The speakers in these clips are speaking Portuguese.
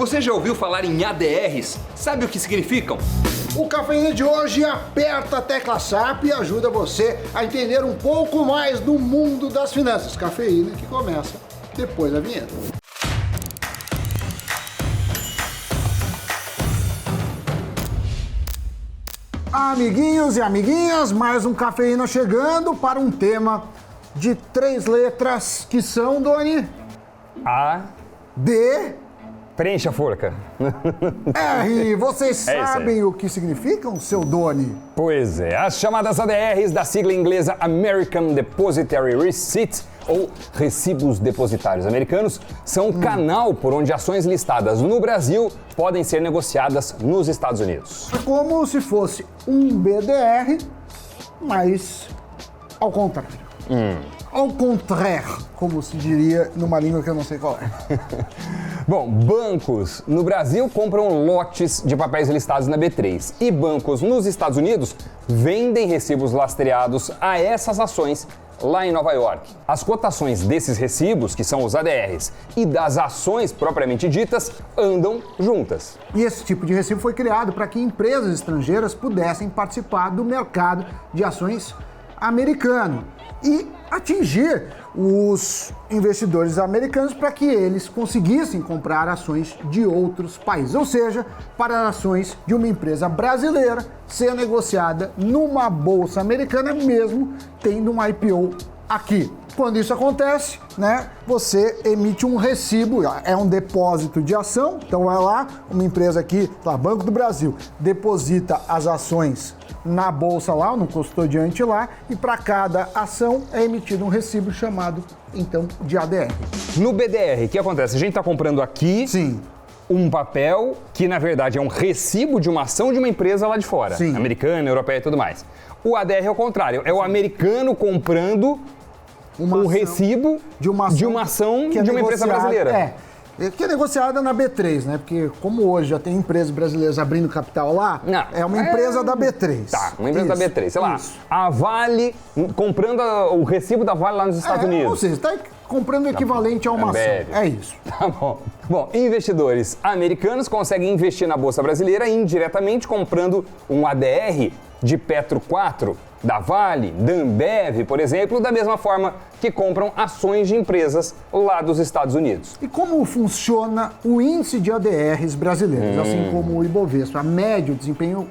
Você já ouviu falar em ADRs? Sabe o que significam? O Cafeína de hoje aperta a tecla SAP e ajuda você a entender um pouco mais do mundo das finanças. Cafeína que começa depois da vinheta. Amiguinhos e amiguinhas, mais um Cafeína chegando para um tema de 3 letras que são, Doni? A. D. Preencha a forca. R. Vocês É isso aí. sabem o que significam, seu Doni? Pois é, as chamadas ADRs da sigla inglesa American Depositary Receipt, ou recibos depositários americanos, são um canal por onde ações listadas no Brasil podem ser negociadas nos Estados Unidos. É como se fosse um BDR, mas ao contrário. Ao contrário, como se diria numa língua que eu não sei qual é. Bom, bancos no Brasil compram lotes de papéis listados na B3 e bancos nos Estados Unidos vendem recibos lastreados a essas ações lá em Nova York. As cotações desses recibos, que são os ADRs, e das ações propriamente ditas, andam juntas. E esse tipo de recibo foi criado para que empresas estrangeiras pudessem participar do mercado de ações americano e atingir os investidores americanos para que eles conseguissem comprar ações de outros países, ou seja, para ações de uma empresa brasileira ser negociada numa bolsa americana, mesmo tendo um IPO aqui. Quando isso acontece, você emite um recibo, é um depósito de ação, então vai lá, uma empresa aqui, Banco do Brasil, deposita as ações na bolsa lá, no custodiante lá, e para cada ação é emitido um recibo chamado, então, de ADR. No BDR, o que acontece? A gente está comprando aqui Sim. um papel que, na verdade, é um recibo de uma ação de uma empresa lá de fora. Sim. Americana, europeia e tudo mais. O ADR é o contrário, é o americano comprando um recibo de uma ação que é de uma empresa brasileira. Que é negociada na B3, porque como hoje já tem empresas brasileiras abrindo capital lá, é uma empresa da B3. Tá, uma empresa da B3, sei lá, a Vale comprando o recibo da Vale lá nos Estados Unidos. Ou seja, está comprando o equivalente a uma ação. É isso. Tá bom. Bom, investidores americanos conseguem investir na Bolsa Brasileira indiretamente comprando um ADR de Petro 4, da Vale, da Ambev, por exemplo, da mesma forma que compram ações de empresas lá dos Estados Unidos. E como funciona o índice de ADRs brasileiros, assim como o Ibovespa, a média, o desempenho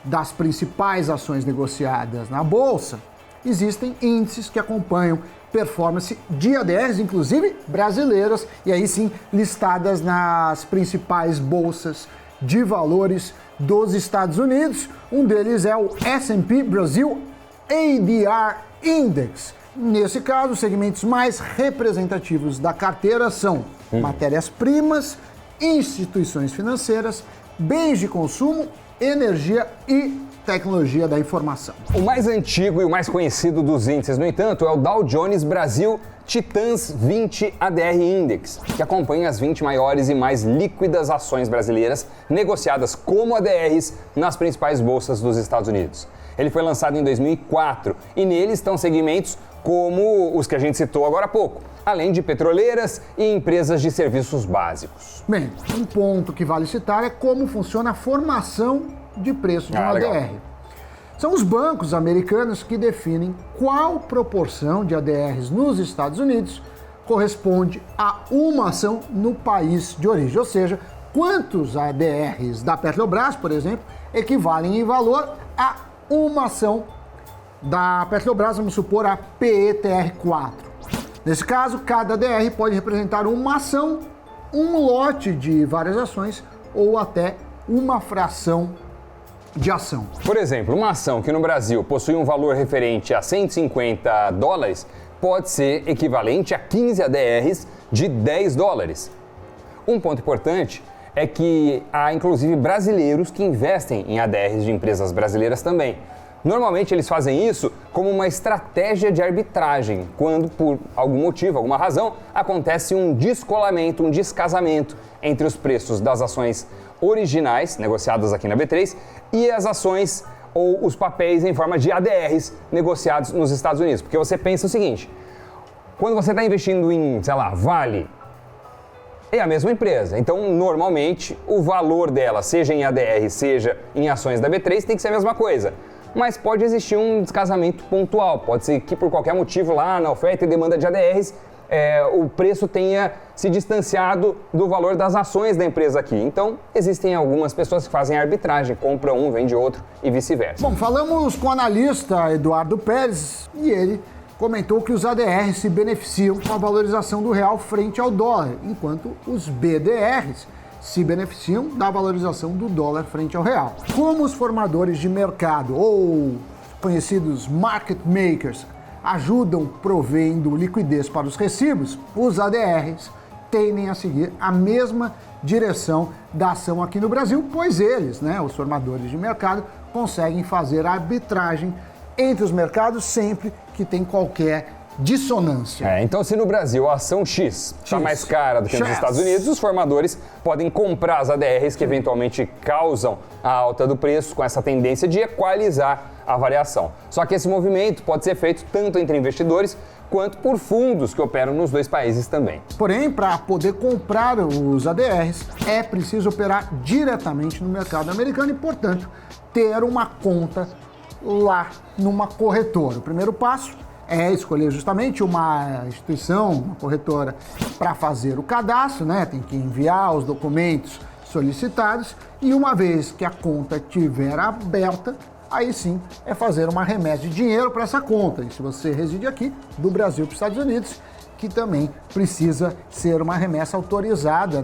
das principais ações negociadas na Bolsa, existem índices que acompanham performance de ADRs, inclusive brasileiras, e aí sim listadas nas principais bolsas de valores dos Estados Unidos. Um deles é o S&P Brasil ADR Index. Nesse caso, os segmentos mais representativos da carteira são matérias-primas, instituições financeiras, bens de consumo, energia e tecnologia da informação. O mais antigo e o mais conhecido dos índices, no entanto, é o Dow Jones Brasil Titãs 20 ADR Index, que acompanha as 20 maiores e mais líquidas ações brasileiras negociadas como ADRs nas principais bolsas dos Estados Unidos. Ele foi lançado em 2004 e nele estão segmentos como os que a gente citou agora há pouco, além de petroleiras e empresas de serviços básicos. Bem, um ponto que vale citar é como funciona a formação de preço de um ADR. Legal. São os bancos americanos que definem qual proporção de ADRs nos Estados Unidos corresponde a uma ação no país de origem, ou seja, quantos ADRs da Petrobras, por exemplo, equivalem em valor a uma ação da Petrobras, vamos supor a PETR4. Nesse caso, cada ADR pode representar uma ação, um lote de várias ações ou até uma fração de ação. Por exemplo, uma ação que no Brasil possui um valor referente a $150 pode ser equivalente a 15 ADRs de $10. Um ponto importante é que há inclusive brasileiros que investem em ADRs de empresas brasileiras também. Normalmente eles fazem isso como uma estratégia de arbitragem, quando por algum motivo, alguma razão, acontece um descolamento, um descasamento entre os preços das ações originais, negociadas aqui na B3, e as ações ou os papéis em forma de ADRs negociados nos Estados Unidos. Porque você pensa o seguinte, quando você está investindo em, sei lá, Vale, é a mesma empresa. Então, normalmente, o valor dela, seja em ADR, seja em ações da B3, tem que ser a mesma coisa. Mas pode existir um descasamento pontual. Pode ser que, por qualquer motivo, lá na oferta e demanda de ADRs, o preço tenha se distanciado do valor das ações da empresa aqui. Então, existem algumas pessoas que fazem arbitragem, compra um, vende outro e vice-versa. Bom, falamos com o analista Eduardo Pérez e ele comentou que os ADRs se beneficiam com a valorização do real frente ao dólar, enquanto os BDRs se beneficiam da valorização do dólar frente ao real. Como os formadores de mercado, ou conhecidos market makers, ajudam provendo liquidez para os recibos, os ADRs tendem a seguir a mesma direção da ação aqui no Brasil, pois eles, os formadores de mercado, conseguem fazer a arbitragem entre os mercados sempre que tem qualquer dissonância. Então, se no Brasil a ação X está mais cara do que nos Estados Unidos, os formadores podem comprar as ADRs que eventualmente causam a alta do preço com essa tendência de equalizar a variação. Só que esse movimento pode ser feito tanto entre investidores quanto por fundos que operam nos dois países também. Porém, para poder comprar os ADRs, é preciso operar diretamente no mercado americano e, portanto, ter uma conta lá numa corretora. O primeiro passo é escolher justamente uma instituição, uma corretora, para fazer o cadastro, tem que enviar os documentos solicitados e uma vez que a conta estiver aberta, aí sim é fazer uma remessa de dinheiro para essa conta. E se você reside aqui, do Brasil para os Estados Unidos, que também precisa ser uma remessa autorizada,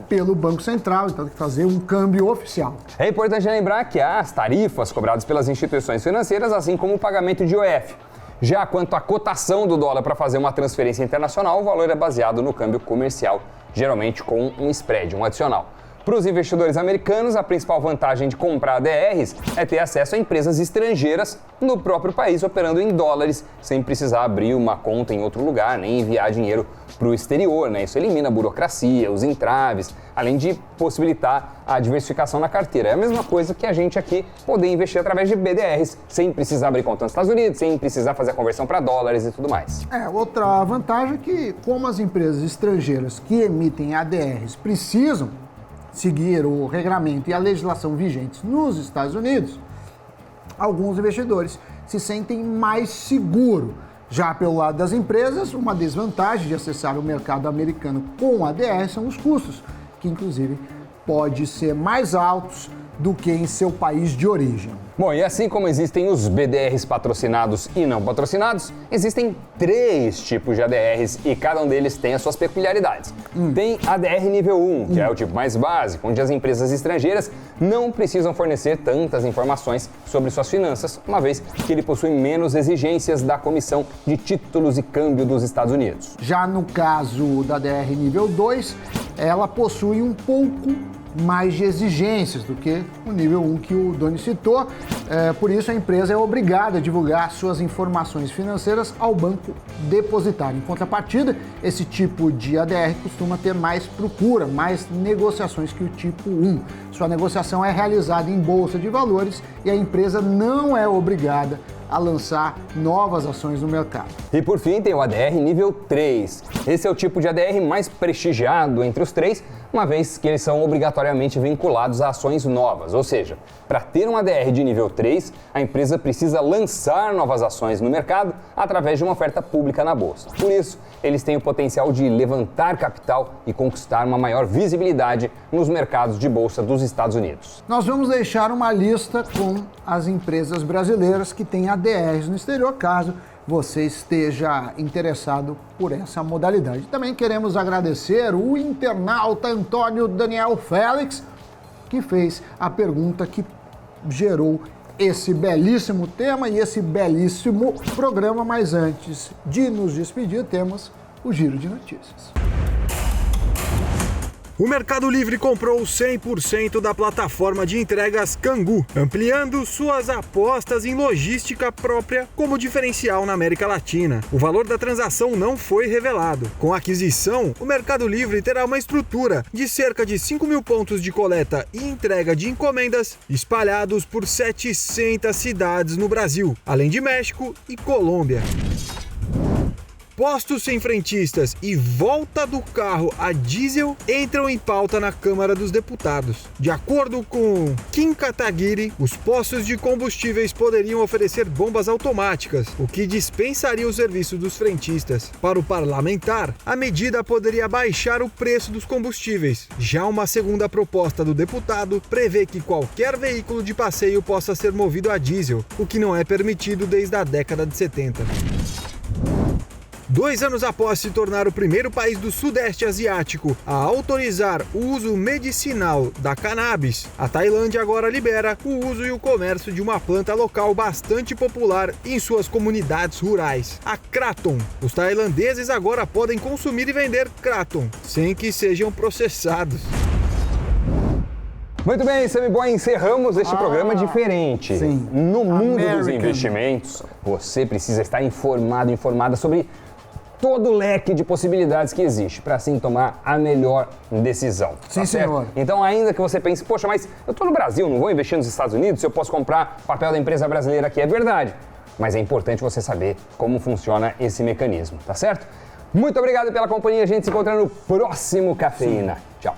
pelo Banco Central, então tem que fazer um câmbio oficial. É importante lembrar que há as tarifas cobradas pelas instituições financeiras, assim como o pagamento de IOF. Já quanto à cotação do dólar para fazer uma transferência internacional, o valor é baseado no câmbio comercial, geralmente com um spread, um adicional. Para os investidores americanos, a principal vantagem de comprar ADRs é ter acesso a empresas estrangeiras no próprio país, operando em dólares, sem precisar abrir uma conta em outro lugar, nem enviar dinheiro para o exterior. Isso elimina a burocracia, os entraves, além de possibilitar a diversificação na carteira. É a mesma coisa que a gente aqui poder investir através de BDRs, sem precisar abrir conta nos Estados Unidos, sem precisar fazer a conversão para dólares e tudo mais. Outra vantagem é que, como as empresas estrangeiras que emitem ADRs precisam seguir o regramento e a legislação vigentes nos Estados Unidos, alguns investidores se sentem mais seguros. Já pelo lado das empresas, uma desvantagem de acessar o mercado americano com ADR são os custos, que inclusive pode ser mais altos do que em seu país de origem. Bom, e assim como existem os BDRs patrocinados e não patrocinados, existem 3 tipos de ADRs e cada um deles tem as suas peculiaridades. Tem ADR nível 1, que é o tipo mais básico, onde as empresas estrangeiras não precisam fornecer tantas informações sobre suas finanças, uma vez que ele possui menos exigências da Comissão de Títulos e Câmbio dos Estados Unidos. Já no caso da ADR nível 2, ela possui um pouco mais de exigências do que o nível 1 que o Doni citou. Por isso, a empresa é obrigada a divulgar suas informações financeiras ao banco depositário. Em contrapartida, esse tipo de ADR costuma ter mais procura, mais negociações que o tipo 1. Sua negociação é realizada em bolsa de valores e a empresa não é obrigada a lançar novas ações no mercado. E por fim, tem o ADR nível 3. Esse é o tipo de ADR mais prestigiado entre os 3, uma vez que eles são obrigatoriamente vinculados a ações novas. Ou seja, para ter um ADR de nível 3, a empresa precisa lançar novas ações no mercado através de uma oferta pública na bolsa. Por isso, eles têm o potencial de levantar capital e conquistar uma maior visibilidade nos mercados de bolsa dos Estados Unidos. Nós vamos deixar uma lista com as empresas brasileiras que têm ADRs no exterior, caso você esteja interessado por essa modalidade. Também queremos agradecer o internauta Antônio Daniel Félix, que fez a pergunta que gerou esse belíssimo tema e esse belíssimo programa. Mas antes de nos despedir, temos o Giro de Notícias. O Mercado Livre comprou 100% da plataforma de entregas Cangu, ampliando suas apostas em logística própria como diferencial na América Latina. O valor da transação não foi revelado. Com a aquisição, o Mercado Livre terá uma estrutura de cerca de 5 mil pontos de coleta e entrega de encomendas espalhados por 700 cidades no Brasil, além de México e Colômbia. postos sem frentistas e volta do carro a diesel entram em pauta na Câmara dos Deputados. De acordo com Kim Kataguiri, os postos de combustíveis poderiam oferecer bombas automáticas, o que dispensaria o serviço dos frentistas. Para o parlamentar, a medida poderia baixar o preço dos combustíveis. Já uma segunda proposta do deputado prevê que qualquer veículo de passeio possa ser movido a diesel, o que não é permitido desde a década de 70. 2 anos após se tornar o primeiro país do Sudeste Asiático a autorizar o uso medicinal da cannabis, a Tailândia agora libera o uso e o comércio de uma planta local bastante popular em suas comunidades rurais, a Kraton. Os tailandeses agora podem consumir e vender Kraton, sem que sejam processados. Muito bem, Sammy Boy, encerramos este programa diferente. sim. No mundo dos American. investimentos, você precisa estar informada sobre todo o leque de possibilidades que existe para assim tomar a melhor decisão. Sim, tá certo? senhor. Então, ainda que você pense, poxa, mas eu estou no Brasil, não vou investir nos Estados Unidos, eu posso comprar papel da empresa brasileira aqui, é verdade. Mas é importante você saber como funciona esse mecanismo, tá certo? Muito obrigado pela companhia, a gente se encontra no próximo Cafeína. Tchau.